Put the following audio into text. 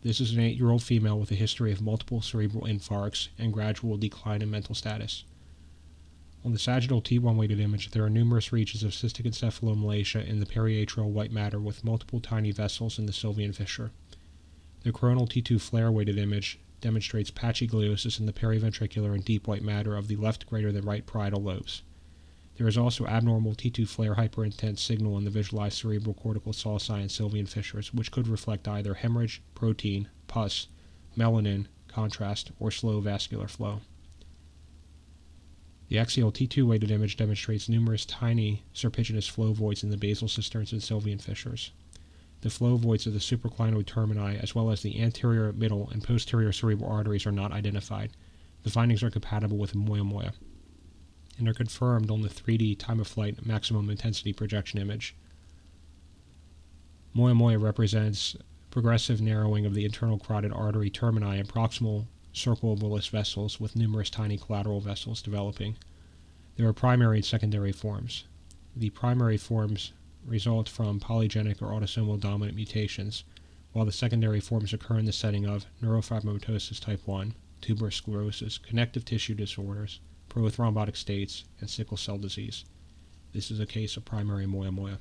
This is an 8-year-old female with a history of multiple cerebral infarcts and gradual decline in mental status. On the sagittal T1 weighted image, there are numerous regions of cystic encephalomalacia in the periatrial white matter with multiple tiny vessels in the Sylvian fissure. The coronal T2 FLAIR weighted image demonstrates patchy gliosis in the periventricular and deep white matter of the left greater than right parietal lobes. There is also abnormal T2 FLAIR hyperintense signal in the visualized cerebral cortical sulci and Sylvian fissures, which could reflect either hemorrhage, protein, pus, melanin, contrast, or slow vascular flow. The axial T2 weighted image demonstrates numerous tiny serpiginous flow voids in the basal cisterns and Sylvian fissures. The flow voids of the supraclinoid termini, as well as the anterior, middle, and posterior cerebral arteries, are not identified. The findings are compatible with Moyamoya and are confirmed on the 3D time-of-flight maximum intensity projection image. Moyamoya represents progressive narrowing of the internal carotid artery termini and proximal circle of Willis vessels with numerous tiny collateral vessels developing. There are primary and secondary forms. The primary forms result from polygenic or autosomal dominant mutations, while the secondary forms occur in the setting of neurofibromatosis type 1, tuberous sclerosis, connective tissue disorders, prothrombotic states, and sickle cell disease. This is a case of primary Moyamoya.